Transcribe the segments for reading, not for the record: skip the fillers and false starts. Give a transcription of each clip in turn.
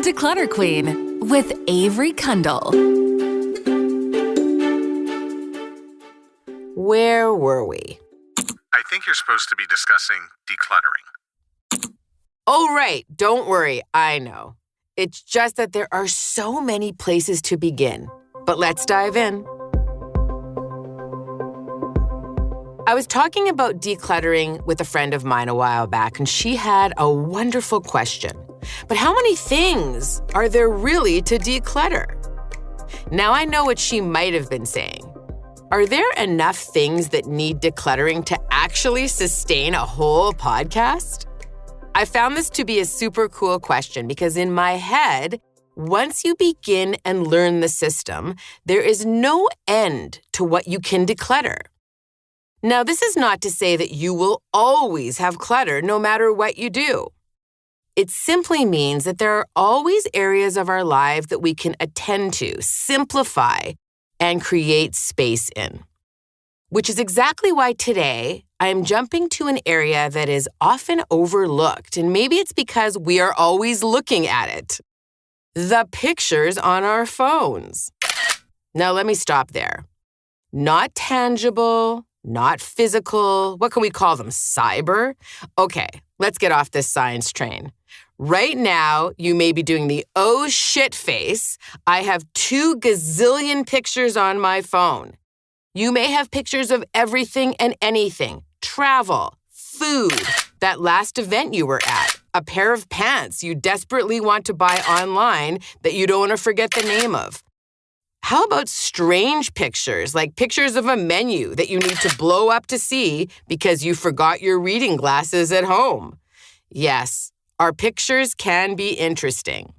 Declutter Queen with Avery Kundle. Where were we? I think you're supposed to be discussing decluttering. Oh, right. Don't worry. I know. It's just that there are so many places to begin. But let's dive in. I was talking about decluttering with a friend of mine a while back, and she had a wonderful question. But how many things are there really to declutter? Now I know what she might have been saying. Are there enough things that need decluttering to actually sustain a whole podcast? I found this to be a super cool question because in my head, once you begin and learn the system, there is no end to what you can declutter. Now, this is not to say that you will always have clutter no matter what you do. It simply means that there are always areas of our life that we can attend to, simplify, and create space in. Which is exactly why today I am jumping to an area that is often overlooked, and maybe it's because we are always looking at it. The pictures on our phones. Now let me stop there. Not tangible, not physical. What can we call them? Cyber? Okay, let's get off this science train. Right now, you may be doing the oh shit face. I have 2 gazillion pictures on my phone. You may have pictures of everything and anything. Travel, food, that last event you were at, a pair of pants you desperately want to buy online that you don't want to forget the name of. How about strange pictures, like pictures of a menu that you need to blow up to see because you forgot your reading glasses at home? Yes, our pictures can be interesting.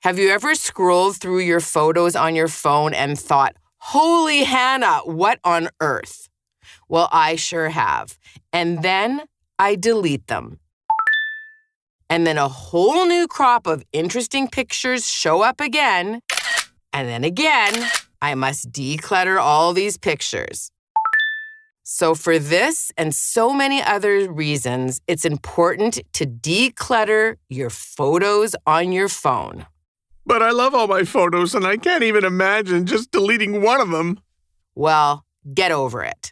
Have you ever scrolled through your photos on your phone and thought, holy Hannah, what on earth? Well, I sure have. And then I delete them. And then a whole new crop of interesting pictures show up again. And then again, I must declutter all these pictures. So for this and so many other reasons, it's important to declutter your photos on your phone. But I love all my photos, and I can't even imagine just deleting one of them. Well, get over it.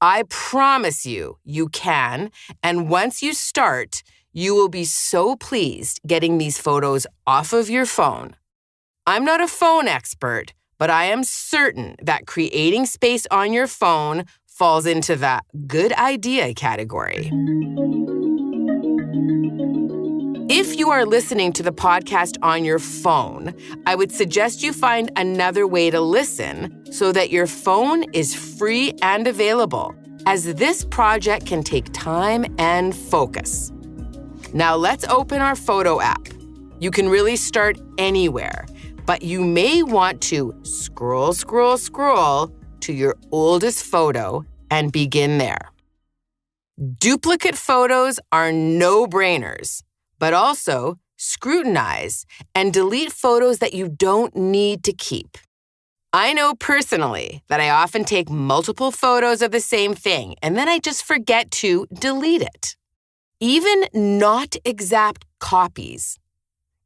I promise you, you can. And once you start, you will be so pleased getting these photos off of your phone. I'm not a phone expert, but I am certain that creating space on your phone falls into the good idea category. If you are listening to the podcast on your phone, I would suggest you find another way to listen so that your phone is free and available, as this project can take time and focus. Now let's open our photo app. You can really start anywhere, but you may want to scroll to your oldest photo and begin there. Duplicate photos are no-brainers, but also scrutinize and delete photos that you don't need to keep. I know personally that I often take multiple photos of the same thing, and then I just forget to delete it. Even not exact copies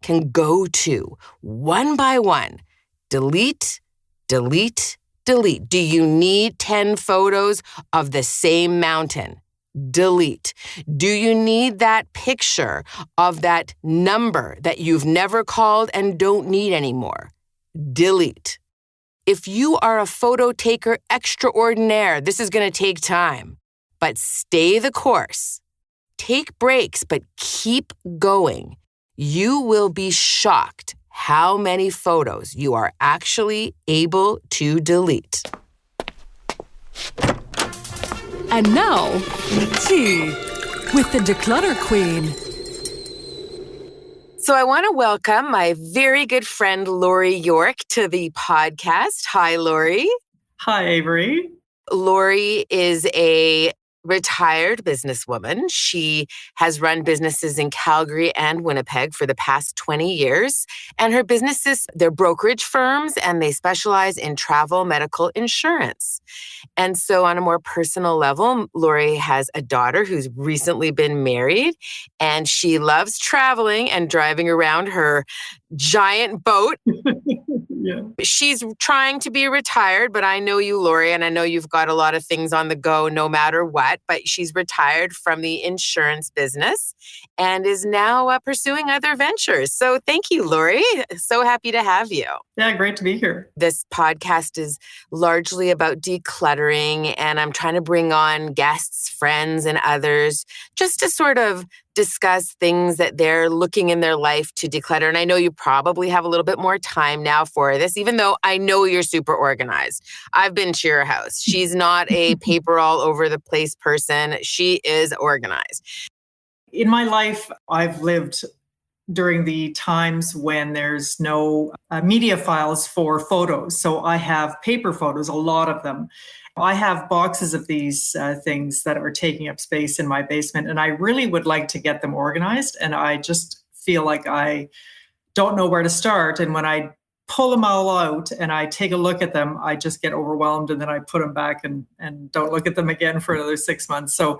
can go to, one by one, delete. Do you need 10 photos of the same mountain? Delete. Do you need that picture of that number that you've never called and don't need anymore? Delete. If you are a photo taker extraordinaire, this is going to take time, but stay the course. Take breaks, but keep going. You will be shocked how many photos you are actually able to delete. And now, tea with the Declutter Queen. So I want to welcome my very good friend, Lori York, to the podcast. Hi, Lori. Hi, Avery. Lori is a retired businesswoman. She has run businesses in Calgary and Winnipeg for the past 20 years. And her businesses, they're brokerage firms and they specialize in travel medical insurance. And so on a more personal level, Lori has a daughter who's recently been married, and she loves traveling and driving around her giant boat. Yeah. She's trying to be retired, but I know you, Lori, and I know you've got a lot of things on the go no matter what, but she's retired from the insurance business and is now pursuing other ventures. So thank you, Lori. So happy to have you. Yeah, great to be here. This podcast is largely about decluttering, and I'm trying to bring on guests, friends, and others just to sort of discuss things that they're looking in their life to declutter. And I know you probably have a little bit more time now for this, even though I know you're super organized. I've been to your house. She's not a paper all over the place person. She is organized. In my life, I've lived during the times when there's no media files for photos. So I have paper photos, a lot of them. I have boxes of these things that are taking up space in my basement, and I really would like to get them organized. And I just feel like I don't know where to start. And when I pull them all out and I take a look at them, I just get overwhelmed, and then I put them back and don't look at them again for another 6 months. So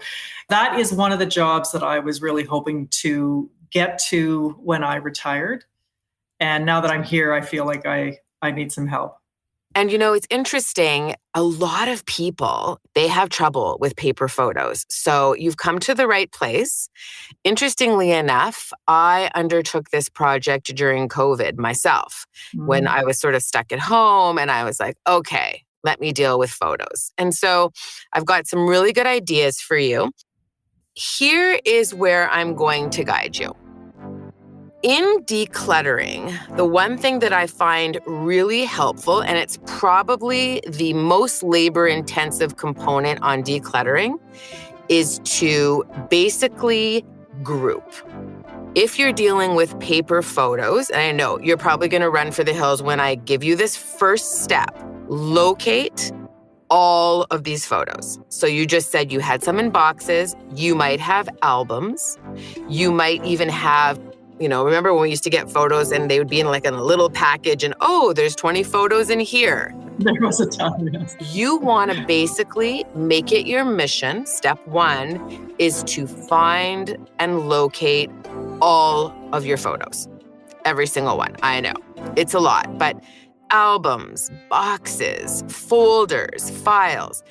that is one of the jobs that I was really hoping to get to when I retired. And now that I'm here, I feel like I need some help. And you know, it's interesting. A lot of people, they have trouble with paper photos. So you've come to the right place. Interestingly enough, I undertook this project during COVID myself, when I was sort of stuck at home, and I was like, okay, let me deal with photos. And so I've got some really good ideas for you. Here is where I'm going to guide you. In decluttering, the one thing that I find really helpful, and it's probably the most labor-intensive component on decluttering, is to basically group. If you're dealing with paper photos, and I know you're probably going to run for the hills when I give you this first step, locate all of these photos. So you just said you had some in boxes. You might have albums. You might even have, remember when we used to get photos and they would be in like a little package and, oh, there's 20 photos in here. There was a time, yes. You want to basically make it your mission. Step one is to find and locate all of your photos. Every single one. I know it's a lot, but albums, boxes, folders, files,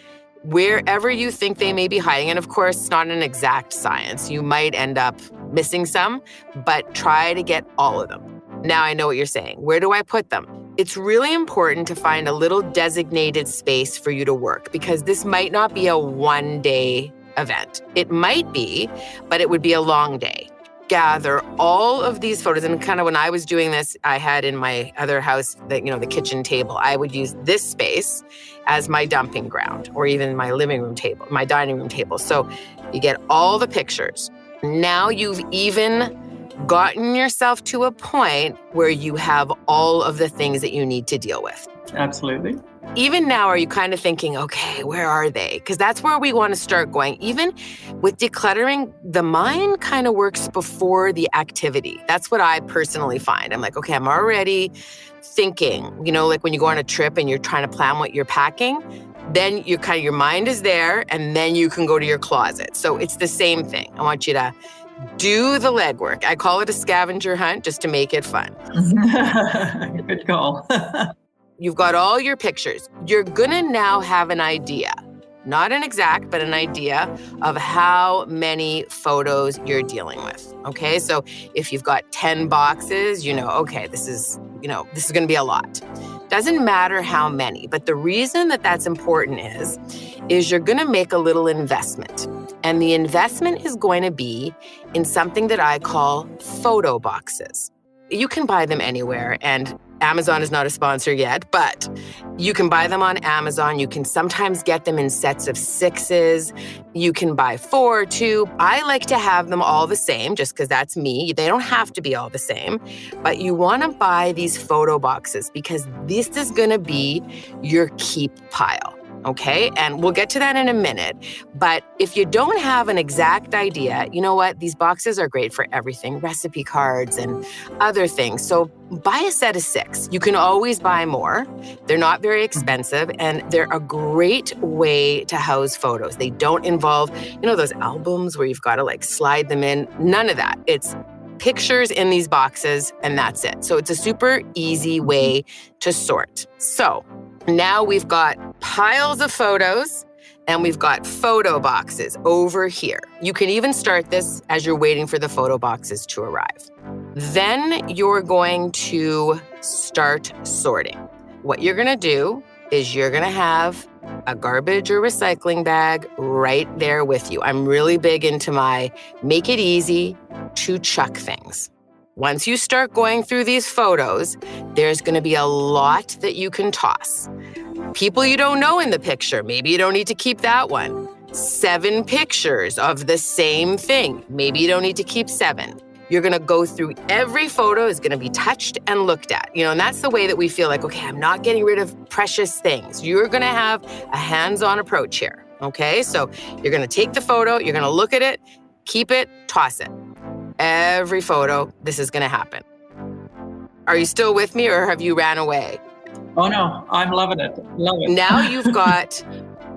wherever you think they may be hiding. And of course, it's not an exact science. You might end up missing some, but try to get all of them. Now I know what you're saying. Where do I put them? It's really important to find a little designated space for you to work, because this might not be a one-day event. It might be, but it would be a long day. Gather all of these photos. And kind of when I was doing this, I had in my other house, the kitchen table, I would use this space as my dumping ground, or even my living room table, my dining room table. So you get all the pictures. Now you've even gotten yourself to a point where you have all of the things that you need to deal with. Absolutely. Even now, are you kind of thinking, okay, where are they? Because that's where we want to start going. Even with decluttering, the mind kind of works before the activity. That's what I personally find. I'm like, okay, I'm already thinking, like when you go on a trip and you're trying to plan what you're packing, then your mind is there, and then you can go to your closet. So it's the same thing. I want you to do the legwork. I call it a scavenger hunt just to make it fun. Good call. You've got all your pictures. You're gonna now have an idea, not an exact, but an idea of how many photos you're dealing with. Okay, so if you've got 10 boxes, okay, this is gonna be a lot. Doesn't matter how many, but the reason that that's important is you're gonna make a little investment. And the investment is going to be in something that I call photo boxes. You can buy them anywhere, and Amazon is not a sponsor yet, but you can buy them on Amazon. You can sometimes get them in sets of 6s. You can buy 4, 2. I like to have them all the same just because that's me. They don't have to be all the same, but you want to buy these photo boxes because this is going to be your keep pile. Okay, and we'll get to that in a minute. But if you don't have an exact idea, you know what? These boxes are great for everything, recipe cards and other things. So buy a set of 6. You can always buy more. They're not very expensive, and they're a great way to house photos. They don't involve, those albums where you've got to like slide them in. None of that. It's pictures in these boxes, and that's it. So it's a super easy way to sort. So now we've got piles of photos and we've got photo boxes over here. You can even start this as you're waiting for the photo boxes to arrive. Then you're going to start sorting. What you're going to do is you're going to have a garbage or recycling bag right there with you. I'm really big into my make it easy to chuck things. Once you start going through these photos, there's going to be a lot that you can toss. People you don't know in the picture, maybe you don't need to keep that one. 7 pictures of the same thing, maybe you don't need to keep 7. You're going to go through every photo is going to be touched and looked at. And that's the way that we feel like, okay, I'm not getting rid of precious things. You're going to have a hands-on approach here, okay? So you're going to take the photo, you're going to look at it, keep it, toss it. Every photo, this is going to happen. Are you still with me or have you ran away? Oh no, I'm loving it. Love it. Now you've got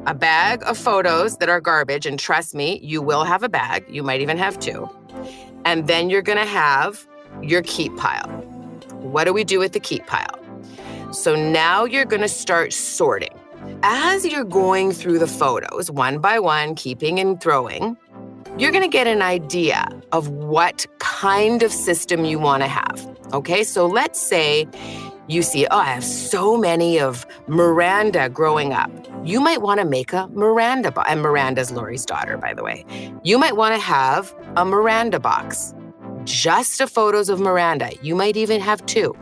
a bag of photos that are garbage, and trust me, you will have a bag. You might even have 2. And then you're going to have your keep pile. What do we do with the keep pile? So now you're going to start sorting. As you're going through the photos, one by one, keeping and throwing, you're going to get an idea of what kind of system you want to have. Okay, so let's say you see, I have so many of Miranda growing up. You might want to make a Miranda box. And Miranda's Lori's daughter, by the way. You might want to have a Miranda box. Just of photos of Miranda. You might even have 2.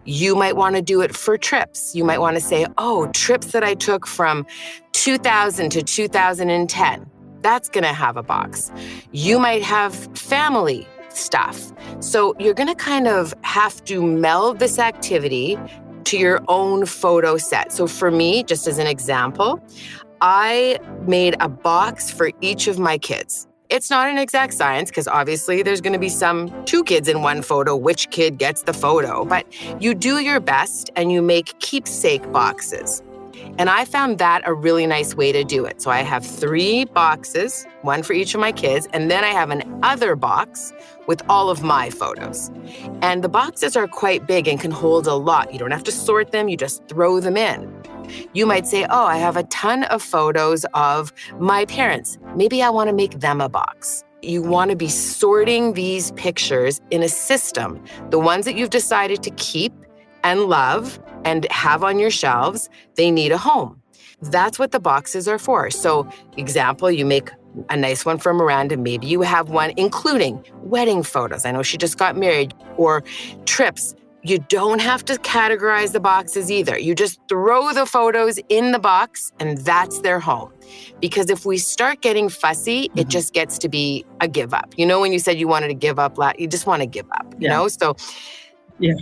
You might want to do it for trips. You might want to say, trips that I took from 2000 to 2010. That's going to have a box. You might have family stuff. So you're going to kind of have to meld this activity to your own photo set. So for me, just as an example, I made a box for each of my kids. It's not an exact science because obviously there's going to be 2 kids in one photo, which kid gets the photo, but you do your best and you make keepsake boxes. And I found that a really nice way to do it. So I have 3 boxes, 1 for each of my kids, and then I have an other box with all of my photos. And the boxes are quite big and can hold a lot. You don't have to sort them, you just throw them in. You might say, I have a ton of photos of my parents. Maybe I want to make them a box. You want to be sorting these pictures in a system. The ones that you've decided to keep and love and have on your shelves, they need a home. That's what the boxes are for. So, example, you make a nice one for Miranda. Maybe you have one including wedding photos. I know she just got married, or trips. You don't have to categorize the boxes either. You just throw the photos in the box and that's their home. Because if we start getting fussy, it just gets to be a give up. When you said you wanted to give up, you just want to give up, you know? So yeah.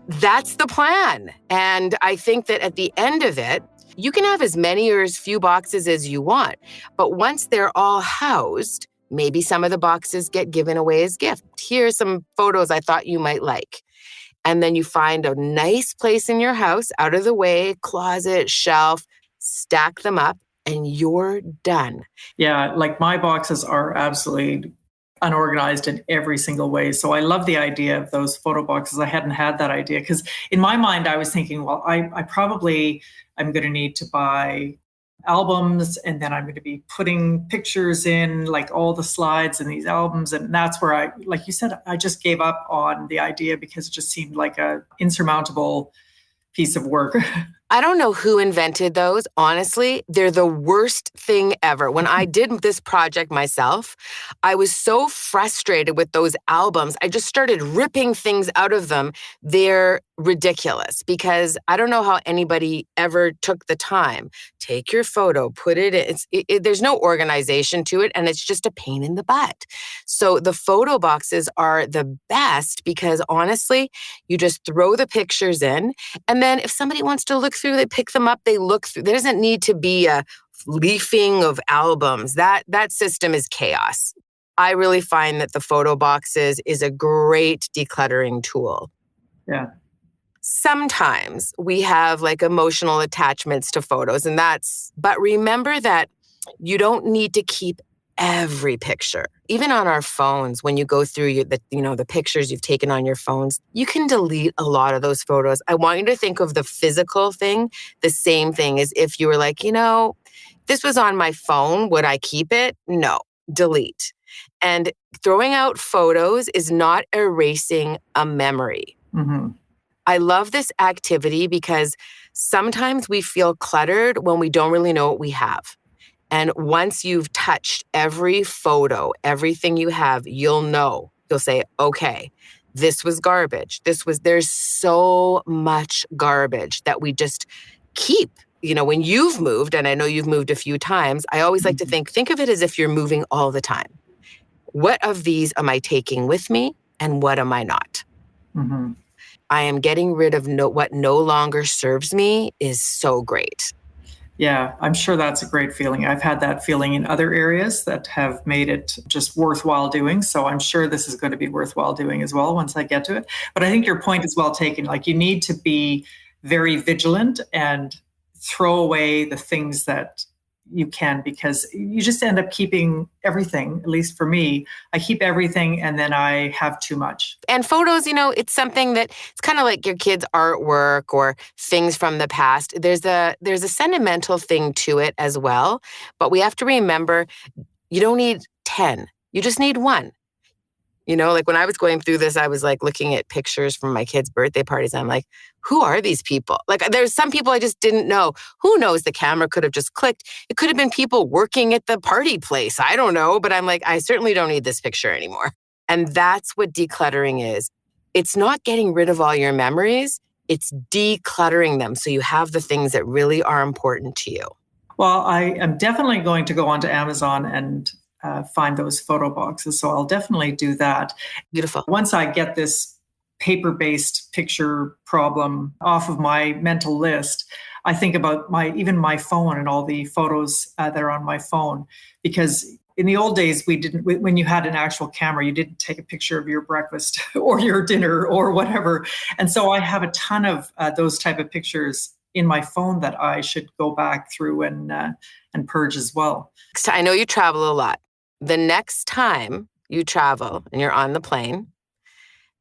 That's the plan. And I think that at the end of it, you can have as many or as few boxes as you want. But once they're all housed, maybe some of the boxes get given away as gift. Here's some photos I thought you might like. And then you find a nice place in your house, out of the way, closet, shelf, stack them up, and you're done. Yeah, like my boxes are absolutely unorganized in every single way. So I love the idea of those photo boxes. I hadn't had that idea because in my mind, I was thinking, well, I'm going to need to buy albums, and then I'm going to be putting pictures in, like all the slides in these albums. And that's where like you said, I just gave up on the idea because it just seemed like a insurmountable piece of work. I don't know who invented those. Honestly, they're the worst thing ever. When I did this project myself, I was so frustrated with those albums. I just started ripping things out of them. They're ridiculous because I don't know how anybody ever took the time. Take your photo, put it in. There's no organization to it, and it's just a pain in the butt. So the photo boxes are the best because honestly, you just throw the pictures in, and then if somebody wants to look look through, they pick them up, they look through. There doesn't need to be a leafing of albums. That system is chaos. I really find that the photo boxes is a great decluttering tool. Yeah. Sometimes we have like emotional attachments to photos but remember that you don't need to keep every picture. Even on our phones, when you go through the pictures you've taken on your phones, you can delete a lot of those photos. I want you to think of the physical thing, the same thing as if you were like, this was on my phone. Would I keep it? No, delete. And throwing out photos is not erasing a memory. Mm-hmm. I love this activity because sometimes we feel cluttered when we don't really know what we have. And once you've touched every photo, everything you have, you'll say, okay, this was garbage. There's so much garbage that we just keep. When you've moved, and I know you've moved a few times, I always like to think of it as if you're moving all the time. What of these am I taking with me and what am I not? Mm-hmm. I am getting rid of what no longer serves me is so great. Yeah, I'm sure that's a great feeling. I've had that feeling in other areas that have made it just worthwhile doing. So I'm sure this is going to be worthwhile doing as well once I get to it. But I think your point is well taken. Like, you need to be very vigilant and throw away the things that you can, because you just end up keeping everything. At least for me, I keep everything and then I have too much. And photos, it's something that it's kind of like your kids' artwork or things from the past. There's a sentimental thing to it as well. But we have to remember, you don't need 10. You just need one. Like when I was going through this, I was like looking at pictures from my kids' birthday parties. I'm like, who are these people? Like, there's some people I just didn't know. Who knows? The camera could have just clicked. It could have been people working at the party place. I don't know. But I'm like, I certainly don't need this picture anymore. And that's what decluttering is. It's not getting rid of all your memories. It's decluttering them so you have the things that really are important to you. Well, I am definitely going to go onto Amazon and find those photo boxes. So I'll definitely do that. Beautiful. Once I get this paper-based picture problem off of my mental list, I think about my phone and all the photos that are on my phone. Because in the old days, when you had an actual camera, you didn't take a picture of your breakfast or your dinner or whatever. And so I have a ton of those type of pictures in my phone that I should go back through and purge as well. I know you travel a lot. The next time you travel and you're on the plane,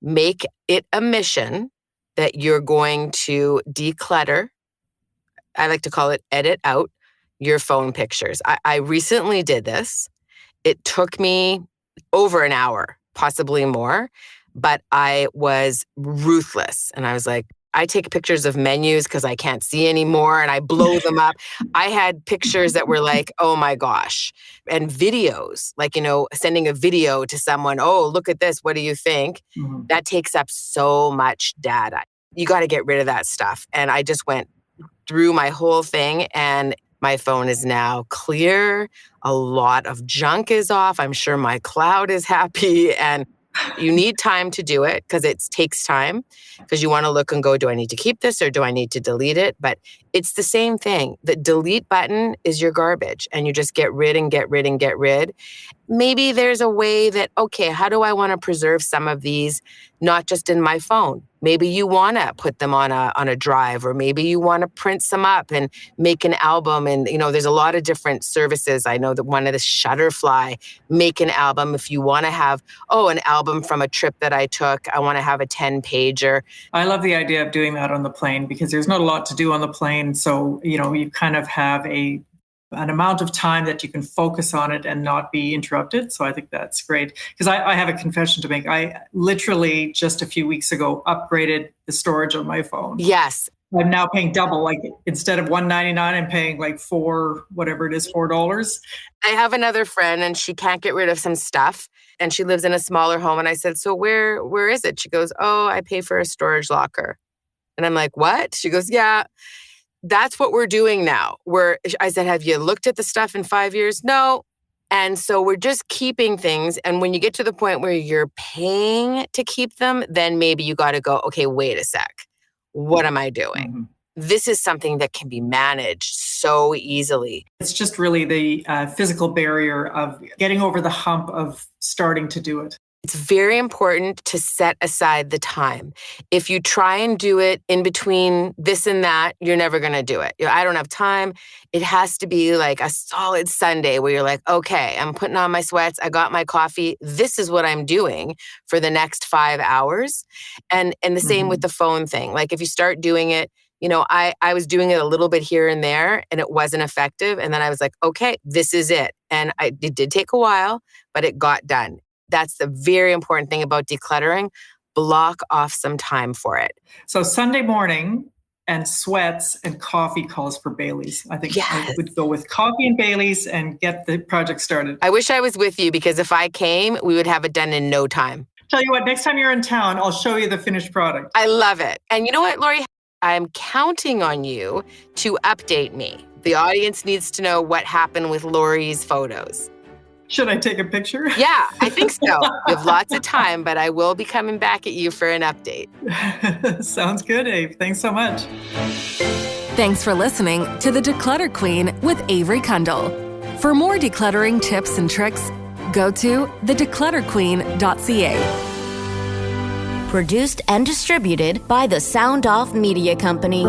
make it a mission that you're going to declutter. I like to call it edit out your phone pictures. I recently did this. It took me over an hour, possibly more, but I was ruthless. And I was like, I take pictures of menus because I can't see anymore and I blow them up. I had pictures that were like, oh my gosh. And videos, like, sending a video to someone, oh, look at this. What do you think? Mm-hmm. That takes up so much data. You got to get rid of that stuff. And I just went through my whole thing and my phone is now clear. A lot of junk is off. I'm sure my cloud is happy. And you need time to do it because it takes time, because you want to look and go, do I need to keep this or do I need to delete it? But it's the same thing. The delete button is your garbage and you just get rid and get rid and get rid. Maybe there's a way that, okay, how do I want to preserve some of these, not just in my phone? Maybe you want to put them on a drive, or maybe you want to print some up and make an album. And, there's a lot of different services. I know that one of the Shutterfly, make an album. If you want to have, an album from a trip that I took, I want to have a 10-pager. I love the idea of doing that on the plane because there's not a lot to do on the plane. So, you kind of have an amount of time that you can focus on it and not be interrupted. So I think that's great. Because I have a confession to make. I literally just a few weeks ago upgraded the storage on my phone. Yes. I'm now paying double. Like, instead of $1.99, I'm paying like $4. I have another friend and she can't get rid of some stuff and she lives in a smaller home. And I said, so where is it? She goes, oh, I pay for a storage locker. And I'm like, what? She goes, yeah. That's what we're doing now. I said, have you looked at the stuff in 5 years? No. And so we're just keeping things. And when you get to the point where you're paying to keep them, then maybe you got to go, okay, wait a sec. What am I doing? Mm-hmm. this is something that can be managed so easily. It's just really the physical barrier of getting over the hump of starting to do it. It's very important to set aside the time. If you try and do it in between this and that, you're never going to do it. I don't have time. It has to be like a solid Sunday where you're like, okay, I'm putting on my sweats. I got my coffee. This is what I'm doing for the next 5 hours. And the same with the phone thing. Like if you start doing it, I was doing it a little bit here and there and it wasn't effective. And then I was like, okay, this is it. And it did take a while, but it got done. That's the very important thing about decluttering. Block off some time for it. So Sunday morning and sweats and coffee calls for Bailey's. I think I would go with coffee and Bailey's and get the project started. I wish I was with you because if I came, we would have it done in no time. Tell you what, next time you're in town, I'll show you the finished product. I love it. And you know what, Lori? I'm counting on you to update me. The audience needs to know what happened with Lori's photos. Should I take a picture? Yeah, I think so. You have lots of time, but I will be coming back at you for an update. Sounds good, Abe. Thanks so much. Thanks for listening to The Declutter Queen with Avery Kundal. For more decluttering tips and tricks, go to thedeclutterqueen.ca. Produced and distributed by the Sound Off Media Company.